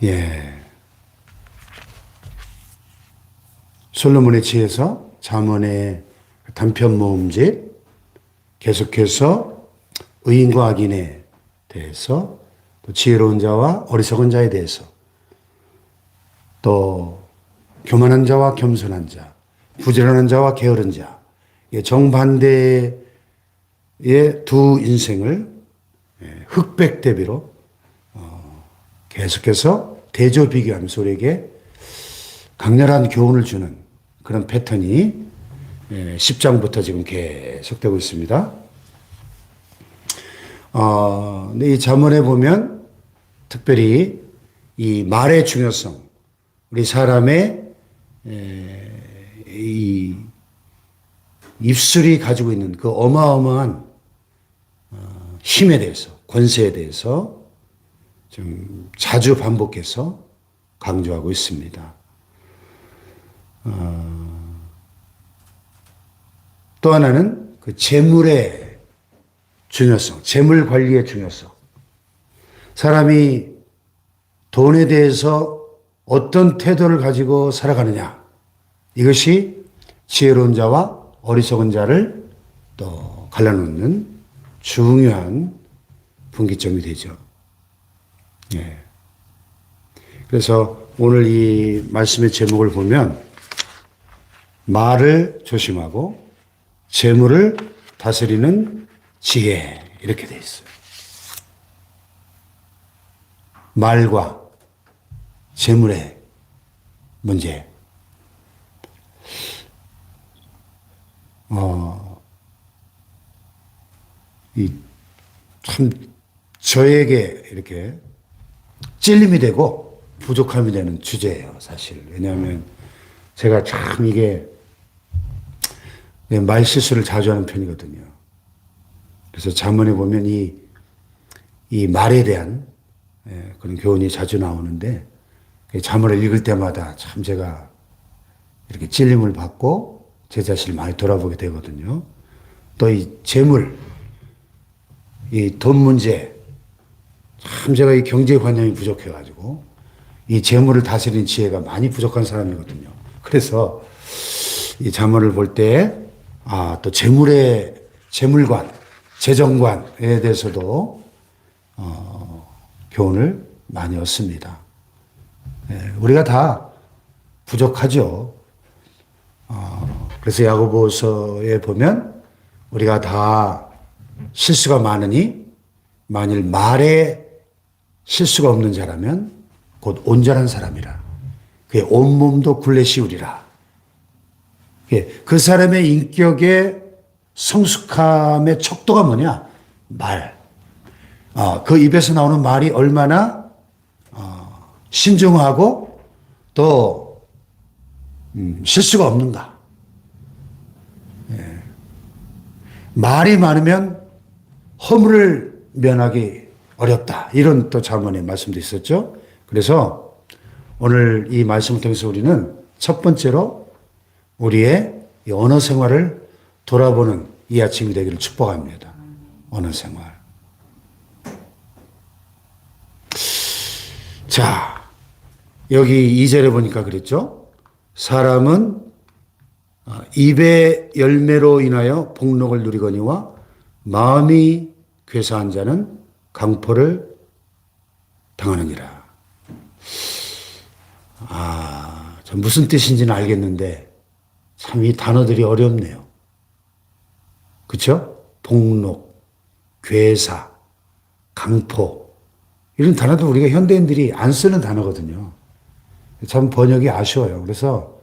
예. 솔로몬의 지혜서 잠언의 단편 모음집 계속해서 의인과 악인에 대해서 또 지혜로운 자와 어리석은 자에 대해서 또 교만한 자와 겸손한 자, 부지런한 자와 게으른 자, 정반대의 두 인생을 흑백 대비로 계속해서 대조 비교하면서 우리에게 강렬한 교훈을 주는 그런 패턴이 10장부터 지금 계속되고 있습니다. 근데 이 잠언에 보면 특별히 이 말의 중요성, 우리 사람의 이 입술이 가지고 있는 그 어마어마한 힘에 대해서, 권세에 대해서 좀 자주 반복해서 강조하고 있습니다. 또 하나는 그 재물의 중요성, 재물 관리의 중요성. 사람이 돈에 대해서 어떤 태도를 가지고 살아가느냐. 이것이 지혜로운 자와 어리석은 자를 또 갈라놓는 중요한 분기점이 되죠. 예. 그래서 오늘 이 말씀의 제목을 보면 말을 조심하고 재물을 다스리는 지혜 이렇게 되어 있어요. 말과 재물의 문제. 참 저에게 이렇게 찔림이 되고 부족함이 되는 주제예요, 사실. 왜냐하면 제가 참 이게 말 실수를 자주 하는 편이거든요. 그래서 잠언에 보면 이 말에 대한 그런 교훈이 자주 나오는데 잠언을 읽을 때마다 참 제가 이렇게 찔림을 받고 제 자신을 많이 돌아보게 되거든요. 또 이 재물, 이 돈 문제, 참 제가 이 경제관념이 부족해가지고 이 재물을 다스리는 지혜가 많이 부족한 사람이거든요. 그래서 이 잠언을 볼 때, 또 재물관, 재정관에 대해서도, 교훈을 많이 얻습니다. 우리가 다 부족하죠. 그래서 야고보서에 보면 우리가 다 실수가 많으니 만일 말에 실수가 없는 자라면 곧 온전한 사람이라. 그의 온몸도 굴레 씌우리라. 그 사람의 인격의 성숙함의 척도가 뭐냐? 말. 그 입에서 나오는 말이 얼마나 신중하고 또 실수가 없는가. 말이 많으면 허물을 면하기 어렵다. 이런 또 잠언의 말씀도 있었죠. 그래서 오늘 이 말씀을 통해서 우리는 첫 번째로 우리의 이 언어 생활을 돌아보는 이 아침이 되기를 축복합니다. 언어 생활. 자, 여기 2절에 보니까 그랬죠. 사람은 입의 열매로 인하여 복록을 누리거니와 마음이 괴사한 자는 강포를 당하느니라. 참 무슨 뜻인지는 알겠는데 참 이 단어들이 어렵네요. 그렇죠? 복록, 괴사, 강포 이런 단어도 우리가 현대인들이 안 쓰는 단어거든요. 참 번역이 아쉬워요. 그래서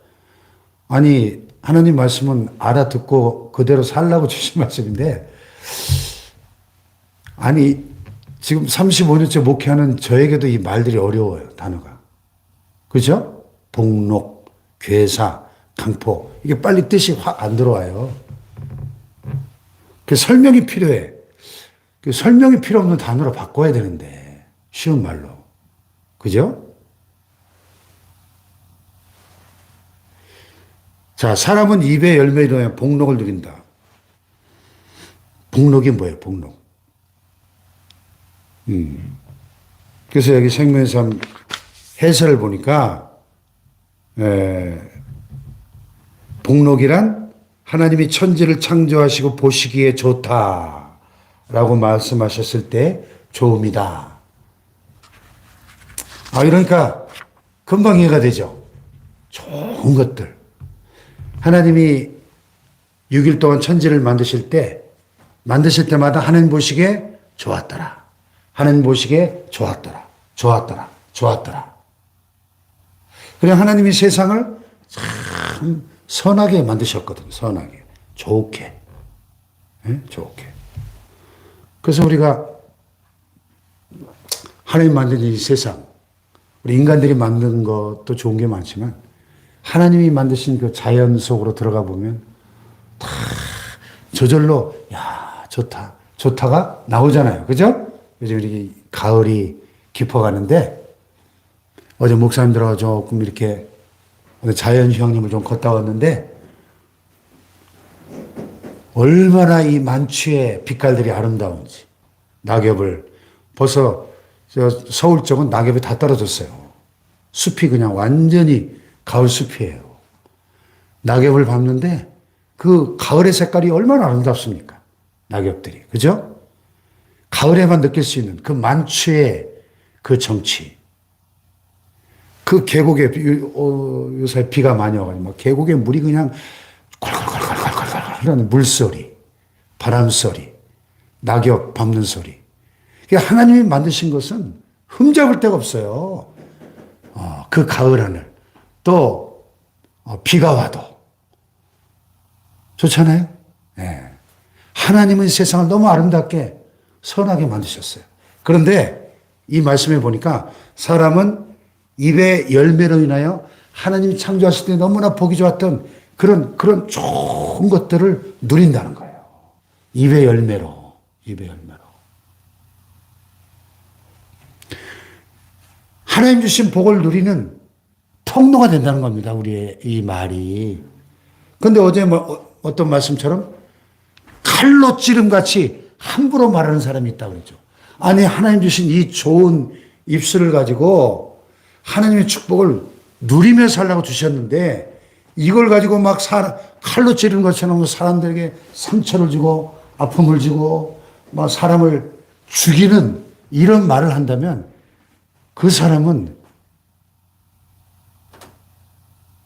하나님 말씀은 알아듣고 그대로 살라고 주신 말씀인데 지금 35년째 목회하는 저에게도 이 말들이 어려워요. 단어가. 그렇죠? 복록, 괴사, 강포 이게 빨리 뜻이 확 안 들어와요. 그 설명이 필요해. 그 설명이 필요 없는 단어로 바꿔야 되는데 쉬운 말로. 그죠? 자, 사람은 입의 열매로 인하여 복록을 누린다. 복록이 뭐예요? 복록. 그래서 여기 생명의 삶 해설을 보니까 복록이란 하나님이 천지를 창조하시고 보시기에 좋다라고 말씀하셨을 때 좋음이다. 이러니까 금방 이해가 되죠. 좋은 것들. 하나님이 6일 동안 천지를 만드실 때마다 하나님 보시기에 좋았더라. 하나님 보시기에 좋았더라. 좋았더라. 좋았더라. 그냥 하나님이 세상을 참 선하게 만드셨거든. 선하게. 좋게. 좋게. 그래서 우리가 하나님 만든 이 세상, 우리 인간들이 만든 것도 좋은 게 많지만 하나님이 만드신 그 자연 속으로 들어가 보면 다 저절로 야 좋다. 좋다가 나오잖아요. 그죠? 요즘 이렇게 가을이 깊어가는데 어제 목사님들하고 조금 이렇게 자연 휴양림을 좀 걷다 왔는데 얼마나 이 만추의 빛깔들이 아름다운지. 낙엽을 벌써 서울 쪽은 낙엽이 다 떨어졌어요. 숲이 그냥 완전히 가을 숲이에요. 낙엽을 밟는데 그 가을의 색깔이 얼마나 아름답습니까? 낙엽들이. 그죠? 가을에만 느낄 수 있는 그 만추의 그 정취. 그 계곡에, 요새 비가 많이 와가지고, 막 계곡에 물이 그냥 콸콸콸콸콸콸 하는 물소리, 바람소리, 낙엽 밟는 소리. 하나님이 만드신 것은 흠잡을 데가 없어요. 그 가을 하늘. 또, 비가 와도. 좋잖아요? 네. 하나님은 세상을 너무 아름답게 선하게 만드셨어요. 그런데 이 말씀에 보니까 사람은 입의 열매로 인하여 하나님이 창조하실 때 너무나 보기 좋았던 그런 좋은 것들을 누린다는 거예요. 입의 열매로. 하나님 주신 복을 누리는 통로가 된다는 겁니다. 우리의 이 말이. 그런데 어제 어떤 말씀처럼 칼로 찌름같이 함부로 말하는 사람이 있다고 그랬죠. 아니, 하나님 주신 이 좋은 입술을 가지고 하나님의 축복을 누리며 살라고 주셨는데 이걸 가지고 막 칼로 찌르는 것처럼 사람들에게 상처를 주고 아픔을 주고 막 사람을 죽이는 이런 말을 한다면 그 사람은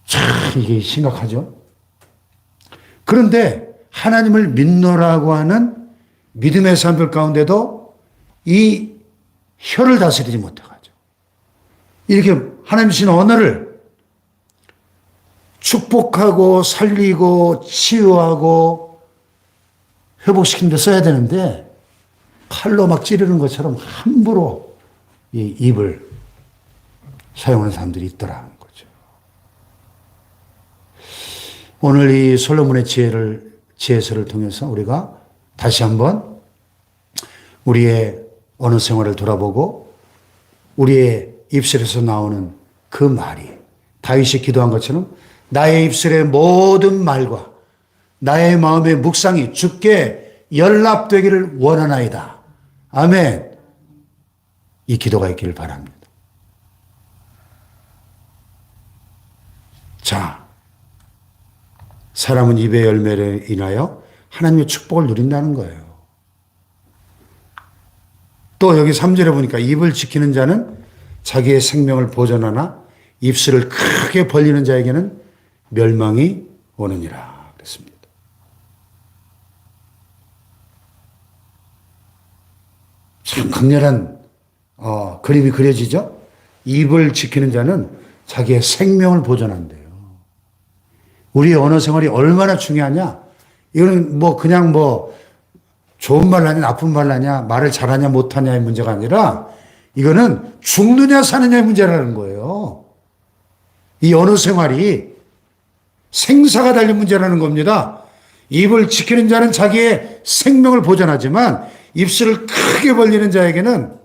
참 이게 심각하죠. 그런데 하나님을 믿노라고 하는 믿음의 사람들 가운데도 이 혀를 다스리지 못해가지고 이렇게 하나님 주신 언어를 축복하고 살리고 치유하고 회복시키는 데 써야 되는데 칼로 막 찌르는 것처럼 함부로 이 입을 사용하는 사람들이 있더라는 거죠. 오늘 이 솔로몬의 지혜서를 통해서 우리가 다시 한번 우리의 언어 생활을 돌아보고 우리의 입술에서 나오는 그 말이 다윗이 기도한 것처럼 나의 입술의 모든 말과 나의 마음의 묵상이 주께 연락되기를 원하나이다. 아멘. 이 기도가 있기를 바랍니다. 자, 사람은 입의 열매를 인하여 하나님의 축복을 누린다는 거예요. 또 여기 3절에 보니까 입을 지키는 자는 자기의 생명을 보존하나 입술을 크게 벌리는 자에게는 멸망이 오느니라 그랬습니다. 참 강렬한 그림이 그려지죠? 입을 지키는 자는 자기의 생명을 보존한대요. 우리의 언어 생활이 얼마나 중요하냐? 이거는 그냥 좋은 말 하냐, 나쁜 말 하냐, 말을 잘하냐, 못하냐의 문제가 아니라 이거는 죽느냐, 사느냐의 문제라는 거예요. 이 언어 생활이 생사가 달린 문제라는 겁니다. 입을 지키는 자는 자기의 생명을 보존하지만 입술을 크게 벌리는 자에게는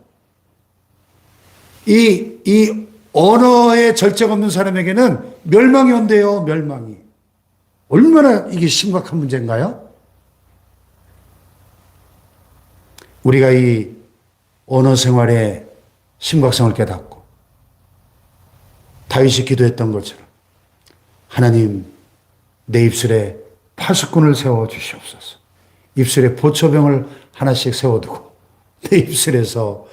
이 언어의 절제가 없는 사람에게는 멸망이 온대요, 멸망이. 얼마나 이게 심각한 문제인가요? 우리가 이 언어 생활의 심각성을 깨닫고 다윗이 기도했던 것처럼 하나님 내 입술에 파수꾼을 세워 주시옵소서. 입술에 보초병을 하나씩 세워두고 내 입술에서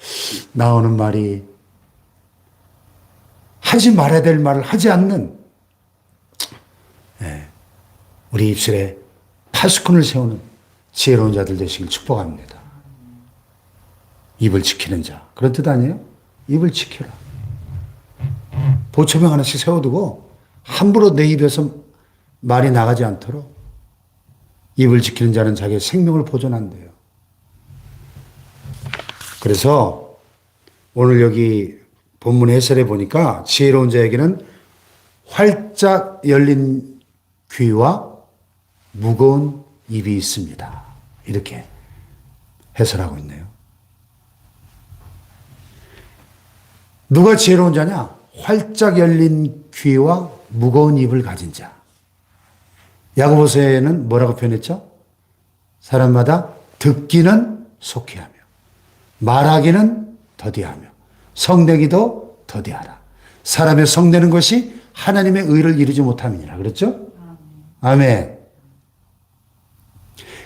나오는 말이 하지 말아야 될 말을 하지 않는 우리 입술에 파수꾼을 세우는 지혜로운 자들 되시길 축복합니다. 입을 지키는 자. 그런 뜻 아니에요? 입을 지켜라. 보초병 하나씩 세워두고 함부로 내 입에서 말이 나가지 않도록 입을 지키는 자는 자기의 생명을 보존한대요. 그래서 오늘 여기 본문 해설에 보니까 지혜로운 자에게는 활짝 열린 귀와 무거운 입이 있습니다. 이렇게 해설하고 있네요. 누가 지혜로운 자냐? 활짝 열린 귀와 무거운 입을 가진 자. 야고보서에는 뭐라고 표현했죠? 사람마다 듣기는 속히하며 말하기는 더디하며 성내기도 더디하라. 사람의 성내는 것이 하나님의 의를 이루지 못함이니라. 그렇죠? 아멘.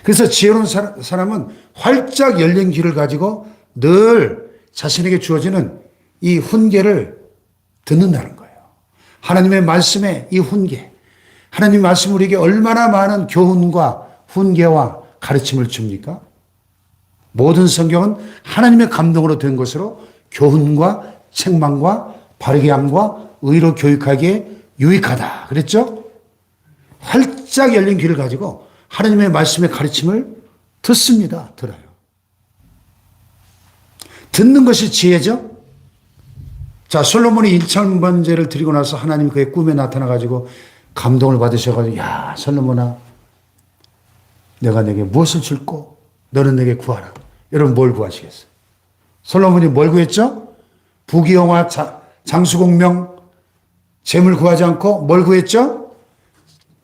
그래서 지혜로운 사람은 활짝 열린 귀를 가지고 늘 자신에게 주어지는 이 훈계를 듣는다는 거예요. 하나님의 말씀에 이 훈계, 하나님 말씀 우리에게 얼마나 많은 교훈과 훈계와 가르침을 줍니까? 모든 성경은 하나님의 감동으로 된 것으로 교훈과 책망과 바르게 함과 의로 교육하기에 유익하다. 그랬죠? 활짝 열린 귀를 가지고 하나님의 말씀의 가르침을 듣습니다. 들어요. 듣는 것이 지혜죠? 자, 솔로몬이 인천번제를 드리고 나서 하나님 그의 꿈에 나타나가지고 감동을 받으셔가지고, 야, 솔로몬아, 내가 내게 무엇을 줄고 너는 내게 구하라. 여러분 뭘 구하시겠어요? 솔로몬이 뭘 구했죠? 부귀영화, 장수공명, 재물 구하지 않고 뭘 구했죠?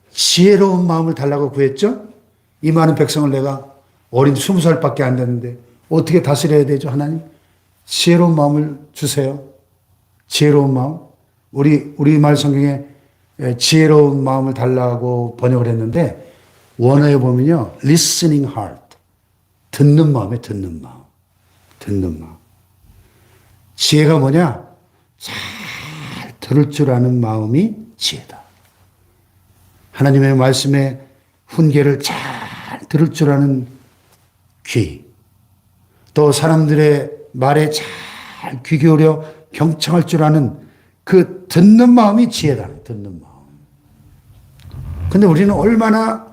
지혜로운 마음을 달라고 구했죠? 이 많은 백성을 내가 어린 20살밖에 안 됐는데 어떻게 다스려야 되죠? 하나님, 지혜로운 마음을 주세요. 지혜로운 마음. 우리말 성경에 지혜로운 마음을 달라고 번역을 했는데 원어에 보면요. listening heart. 듣는 마음에 듣는 마음. 듣는 마음. 지혜가 뭐냐? 잘 들을 줄 아는 마음이 지혜다. 하나님의 말씀의 훈계를 잘 들을 줄 아는 귀. 또 사람들의 말에 잘 귀 기울여 경청할 줄 아는 그 듣는 마음이 지혜다. 듣는 마음. 근데 우리는 얼마나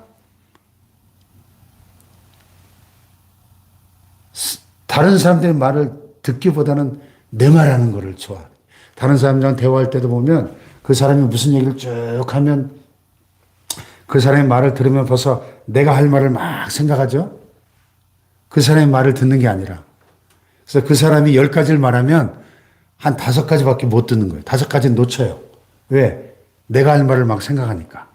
다른 사람들의 말을 듣기보다는 내 말하는 거를 좋아해. 다른 사람이랑 대화할 때도 보면 그 사람이 무슨 얘기를 쭉 하면 그 사람의 말을 들으면 벌써 내가 할 말을 막 생각하죠. 그 사람의 말을 듣는 게 아니라. 그래서 그 사람이 10가지를 말하면 한 5가지밖에 못 듣는 거예요. 5가지는 놓쳐요. 왜? 내가 할 말을 막 생각하니까.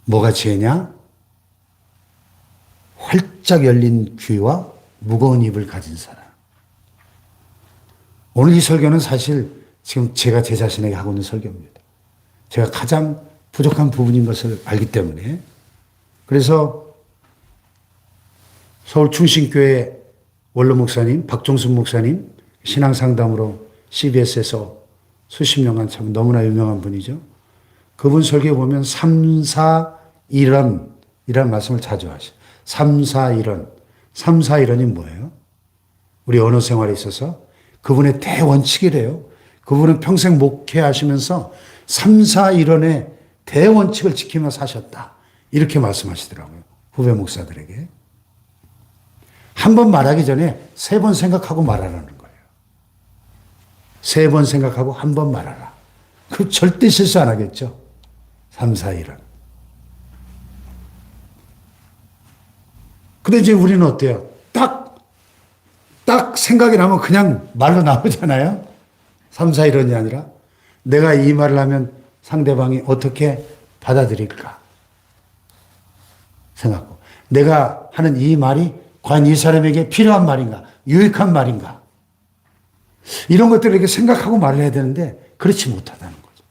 뭐가 지혜냐? 활짝 열린 귀와 무거운 입을 가진 사람. 오늘 이 설교는 사실 지금 제가 제 자신에게 하고 있는 설교입니다. 제가 가장 부족한 부분인 것을 알기 때문에. 그래서 서울 충신교회 원로 목사님, 박종순 목사님, 신앙상담으로 CBS에서 수십 년간 참 너무나 유명한 분이죠. 그분 설교에 보면 3, 4, 1원 이라는 말씀을 자주 하셔요. 3, 4, 1원. 3, 4, 1원이 뭐예요? 우리 언어 생활에 있어서 그분의 대원칙이래요. 그분은 평생 목회하시면서 3, 4, 1원의 대원칙을 지키며 사셨다. 이렇게 말씀하시더라고요. 후배 목사들에게. 한 번 말하기 전에 3번 생각하고 말하라는 거예요. 3번 생각하고 한 번 말하라. 그 절대 실수 안 하겠죠. 3, 4, 1원. 근데 이제 우리는 어때요? 딱 생각이 나면 그냥 말로 나오잖아요. 3, 4, 1원이 아니라 내가 이 말을 하면 상대방이 어떻게 받아들일까 생각하고 내가 하는 이 말이 과연 이 사람에게 필요한 말인가? 유익한 말인가? 이런 것들을 이렇게 생각하고 말을 해야 되는데 그렇지 못하다는 거죠.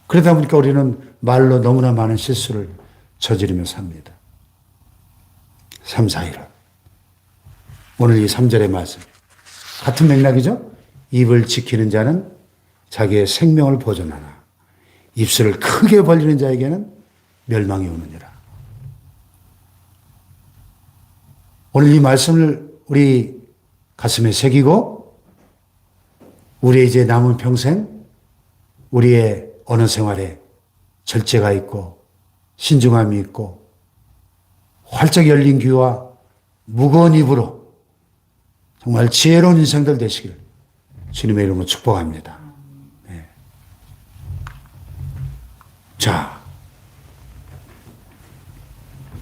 그러다 보니까 우리는 말로 너무나 많은 실수를 저지르며 삽니다. 3, 4, 1. 오늘 이 3절의 말씀. 같은 맥락이죠? 입을 지키는 자는 자기의 생명을 보존하나 입술을 크게 벌리는 자에게는 멸망이 오느니라. 오늘 이 말씀을 우리 가슴에 새기고 우리의 이제 남은 평생 우리의 언어 생활에 절제가 있고 신중함이 있고 활짝 열린 귀와 무거운 입으로 정말 지혜로운 인생들 되시길 주님의 이름으로 축복합니다. 네. 자,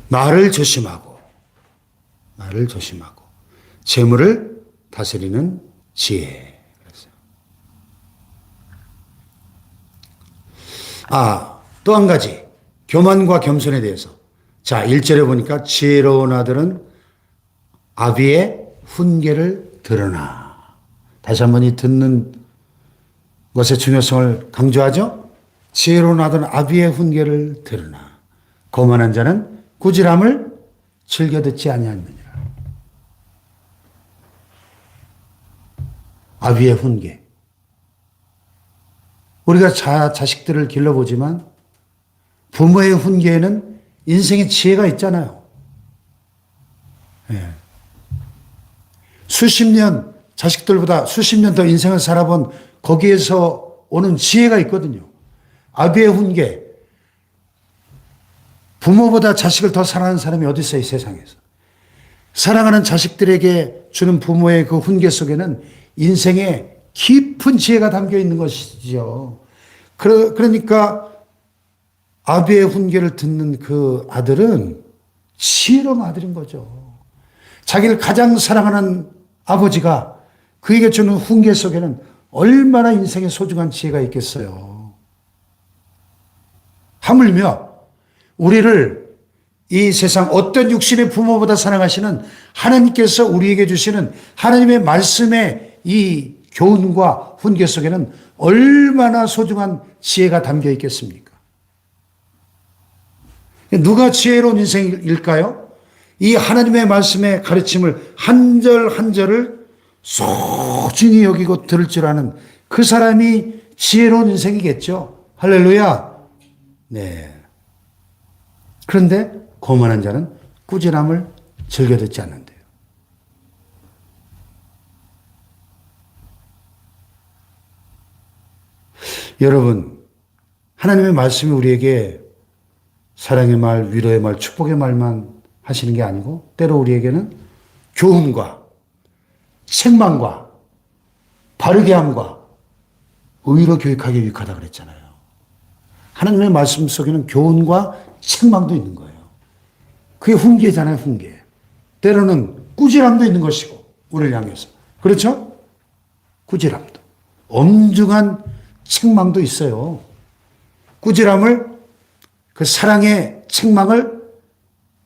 말을 조심하고 재물을 다스리는 지혜. 또 한 가지 교만과 겸손에 대해서. 자, 1절에 보니까 지혜로운 아들은 아비의 훈계를 들으나. 다시 한번 이 듣는 것의 중요성을 강조하죠. 지혜로운 아들은 아비의 훈계를 들으나 거만한 자는 꾸지람을 즐겨 듣지 아니하느니라. 아비의 훈계. 우리가 자식들을 길러보지만 부모의 훈계에는 인생의 지혜가 있잖아요. 예. 자식들보다 수십 년 더 인생을 살아본 거기에서 오는 지혜가 있거든요. 아비의 훈계. 부모보다 자식을 더 사랑하는 사람이 어디 있어요, 이 세상에서. 사랑하는 자식들에게 주는 부모의 그 훈계 속에는 인생의 깊은 지혜가 담겨 있는 것이죠. 그러니까 아비의 훈계를 듣는 그 아들은 지혜로운 아들인 거죠. 자기를 가장 사랑하는 아버지가 그에게 주는 훈계 속에는 얼마나 인생의 소중한 지혜가 있겠어요. 하물며 우리를 이 세상 어떤 육신의 부모보다 사랑하시는 하나님께서 우리에게 주시는 하나님의 말씀의 이 교훈과 훈계 속에는 얼마나 소중한 지혜가 담겨 있겠습니까? 누가 지혜로운 인생일까요? 이 하나님의 말씀의 가르침을 한 절 한 절을 소중히 여기고 들을 줄 아는 그 사람이 지혜로운 인생이겠죠. 할렐루야. 네. 그런데 거만한 자는 꾸지람을 즐겨 듣지 않는데요. 여러분, 하나님의 말씀이 우리에게 사랑의 말, 위로의 말, 축복의 말만 하시는 게 아니고 때로 우리에게는 교훈과 책망과 바르게 함과 의로 교육하기 유익하다 그랬잖아요. 하나님의 말씀 속에는 교훈과 책망도 있는 거예요. 그게 훈계잖아요, 훈계. 때로는 꾸지람도 있는 것이고 우리를 향해서. 그렇죠? 꾸지람도. 엄중한 책망도 있어요. 꾸지람을 그 사랑의 책망을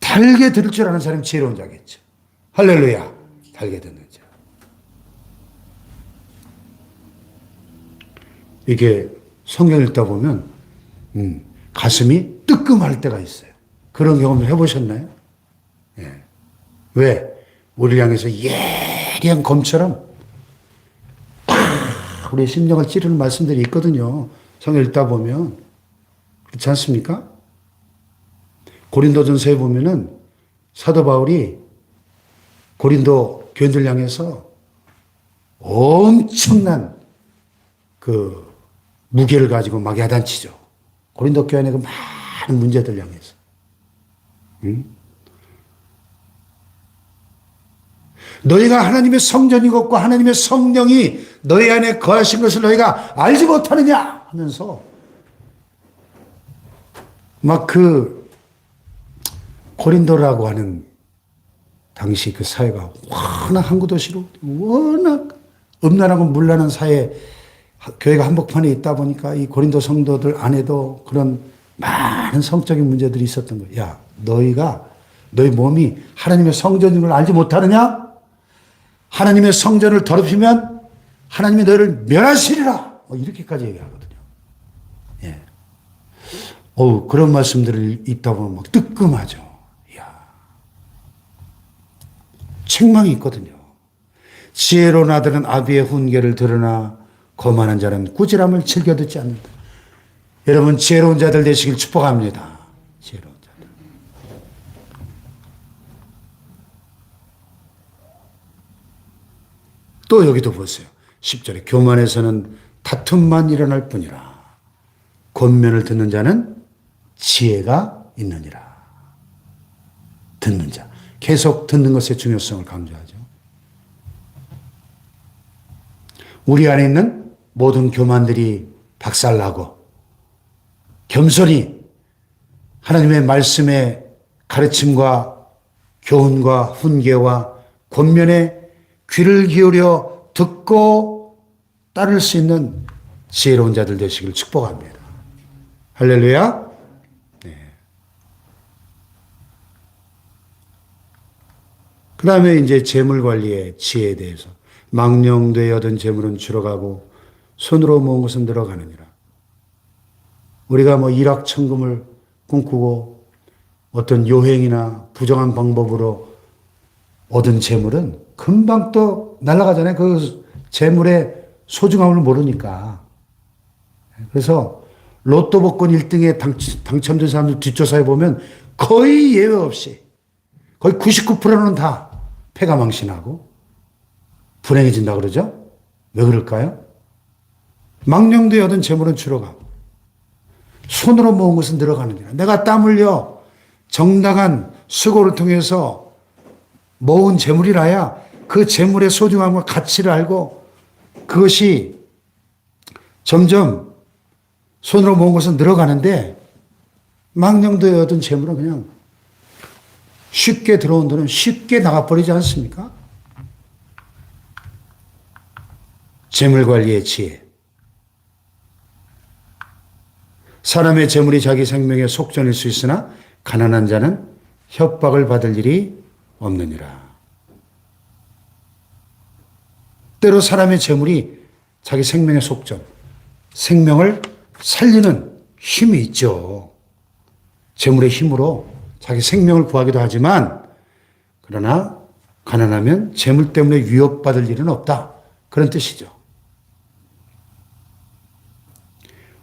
달게 들을 줄 아는 사람이 지혜로운 자겠죠. 할렐루야. 달게 듣는 자. 이게 성경 읽다 보면 가슴이 뜨끔할 때가 있어요. 그런 경험 해보셨나요? 예. 왜? 우리를 향해서 예리한 검처럼 우리의 심령을 찌르는 말씀들이 있거든요. 성경 읽다 보면. 그렇지 않습니까? 고린도전서에 보면은 사도 바울이 고린도 교인들 향해서 엄청난 그 무게를 가지고 막 야단치죠. 고린도 교인의 그 많은 문제들 향해서. 너희가 하나님의 성전이고 하나님의 성령이 너희 안에 거하신 것을 너희가 알지 못하느냐 하면서 막 그 고린도라고 하는 당시 그 사회가 워낙 항구 도시로 워낙 음란하고 물란한 사회, 교회가 한복판에 있다 보니까 이 고린도 성도들 안에도 그런 많은 성적인 문제들이 있었던 거야. 야, 너희 몸이 하나님의 성전인 걸 알지 못하느냐? 하나님의 성전을 더럽히면 하나님이 너를 멸하시리라. 이렇게까지 얘기하거든요. 예. 그런 말씀들을 읽다 보면 막 뜨끔하죠. 이야. 책망이 있거든요. 지혜로운 아들은 아비의 훈계를 들으나 거만한 자는 꾸지람을 즐겨 듣지 않는다. 여러분, 지혜로운 자들 되시길 축복합니다. 지혜로운 자들. 또 여기도 보세요. 10절에 교만에서는 다툼만 일어날 뿐이라. 권면을 듣는 자는 지혜가 있느니라. 듣는 자. 계속 듣는 것의 중요성을 강조하죠. 우리 안에 있는 모든 교만들이 박살나고 겸손히 하나님의 말씀의 가르침과 교훈과 훈계와 권면에 귀를 기울여 듣고 따를 수 있는 지혜로운 자들 되시길 축복합니다. 할렐루야. 네. 그 다음에 이제 재물관리의 지혜에 대해서 망령되이 얻은 재물은 줄어가고 손으로 모은 것은 늘어가느니라. 우리가 일확천금을 꿈꾸고 어떤 요행이나 부정한 방법으로 얻은 재물은 금방 또 날아가잖아요. 그 재물의 소중함을 모르니까. 그래서 로또 복권 1등에 당첨된 사람들 뒷조사해 보면 거의 예외 없이 거의 99%는 다 패가망신하고 불행해진다 그러죠? 왜 그럴까요? 망령되이 얻은 재물은 줄어가고 손으로 모은 것은 늘어가느니라. 내가 땀 흘려 정당한 수고를 통해서 모은 재물이라야 그 재물의 소중함과 가치를 알고 그것이 점점 손으로 모은 것은 늘어가는데 망령되이 얻은 재물은 그냥 쉽게 들어온 돈은 쉽게 나가버리지 않습니까? 재물관리의 지혜. 사람의 재물이 자기 생명의 속전일 수 있으나 가난한 자는 협박을 받을 일이 없느니라. 때로 사람의 재물이 자기 생명의 속전, 생명을 살리는 힘이 있죠. 재물의 힘으로 자기 생명을 구하기도 하지만 그러나 가난하면 재물 때문에 위협받을 일은 없다. 그런 뜻이죠.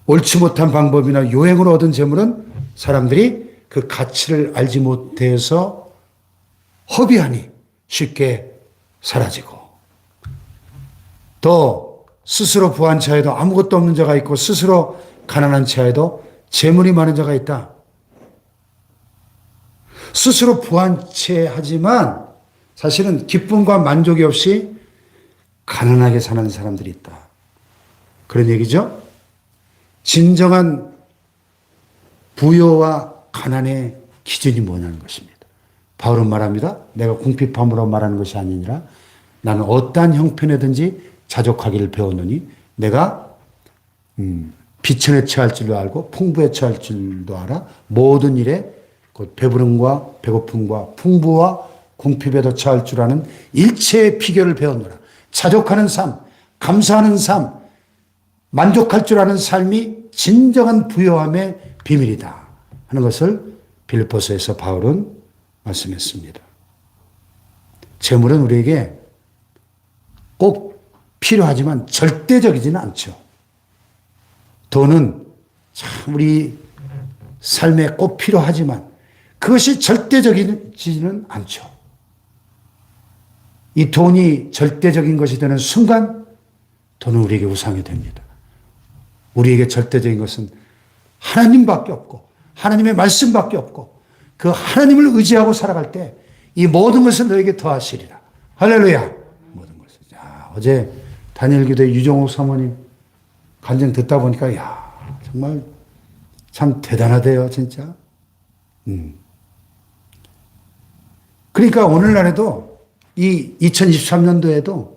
옳지 못한 방법이나 요행으로 얻은 재물은 사람들이 그 가치를 알지 못해서 허비하니 쉽게 사라지고 또 스스로 부한 자에도 아무것도 없는 자가 있고 스스로 가난한 자에도 재물이 많은 자가 있다. 스스로 부한 채 하지만 사실은 기쁨과 만족이 없이 가난하게 사는 사람들이 있다. 그런 얘기죠. 진정한 부여와 가난의 기준이 뭐냐는 것입니다. 바울은 말합니다. 내가 궁핍함으로 말하는 것이 아니니라 나는 어떠한 형편에든지 자족하기를 배웠느니 내가 비천에 처할 줄도 알고 풍부에 처할 줄도 알아 모든 일에 곧 배부름과 배고픔과 풍부와 궁핍에도 처할 줄 아는 일체의 비결을 배웠노라. 자족하는 삶, 감사하는 삶, 만족할 줄 아는 삶이 진정한 부요함의 비밀이다 하는 것을 빌립보서에서 바울은 말씀했습니다. 재물은 우리에게 꼭 필요하지만 절대적이지는 않죠. 돈은 참 우리 삶에 꼭 필요하지만 그것이 절대적이지는 않죠. 이 돈이 절대적인 것이 되는 순간 돈은 우리에게 우상이 됩니다. 우리에게 절대적인 것은 하나님밖에 없고 하나님의 말씀밖에 없고 그 하나님을 의지하고 살아갈 때 이 모든 것을 너에게 더하시리라. 할렐루야. 모든 것을. 자, 어제 단일교대 유정옥 사모님 간증 듣다 보니까 야 정말 참 대단하대요 진짜. 그러니까 오늘날에도 이 2023년도에도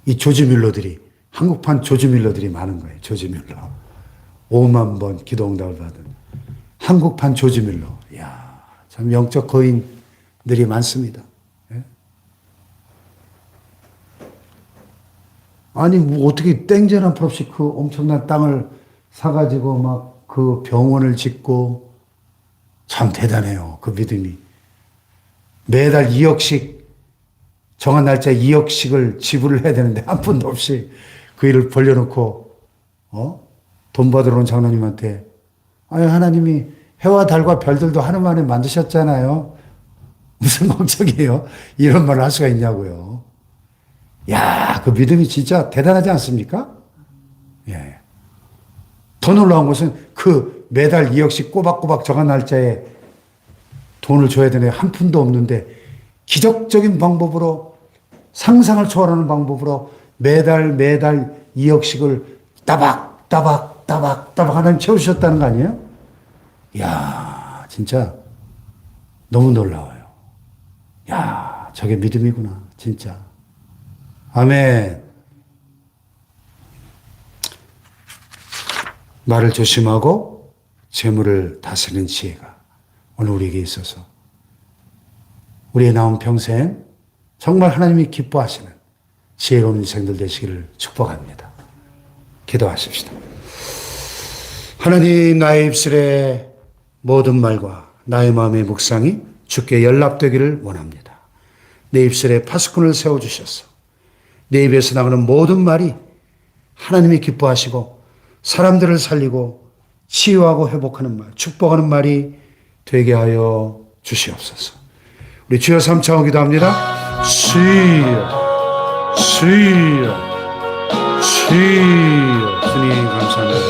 이 조지 뮬러들이 한국판 조지 뮬러들이 많은 거예요. 조지 뮬러. 5만 번 기도응답을 받은 한국판 조지 뮬러. 이야, 참 영적 거인들이 많습니다. 예? 아니, 뭐 어떻게 땡전 한 푼 없이 그 엄청난 땅을 사가지고 막 그 병원을 짓고 참 대단해요. 그 믿음이. 매달 2억씩, 정한 날짜에 2억씩을 지불을 해야 되는데 한 푼도 없이 그 일을 벌려놓고, 돈 받으러 온 장로님한테, 아니, 하나님이 해와 달과 별들도 하늘 안에 만드셨잖아요. 무슨 걱정이에요? 이런 말을 할 수가 있냐고요. 야, 그 믿음이 진짜 대단하지 않습니까? 예. 더 놀라운 것은 그 매달 2억씩 꼬박꼬박 정한 날짜에 돈을 줘야 되네. 한 푼도 없는데 기적적인 방법으로, 상상을 초월하는 방법으로 매달 2억씩을 따박 하나님 채우셨다는 거 아니에요? 이야, 진짜 너무 놀라워요. 야, 저게 믿음이구나, 진짜. 아멘. 말을 조심하고 재물을 다스리는 지혜가 오늘 우리에게 있어서 우리의 남은 평생 정말 하나님이 기뻐하시는 지혜로운 인생들 되시기를 축복합니다. 기도하십시다. 하나님, 나의 입술의 모든 말과 나의 마음의 묵상이 주께 연락되기를 원합니다. 내 입술에 파수꾼을 세워주셔서 내 입에서 나오는 모든 말이 하나님이 기뻐하시고 사람들을 살리고 치유하고 회복하는 말, 축복하는 말이 되게 하여 주시옵소서. 우리 주여 3차원 기도합니다. 주여 주님 감사합니다.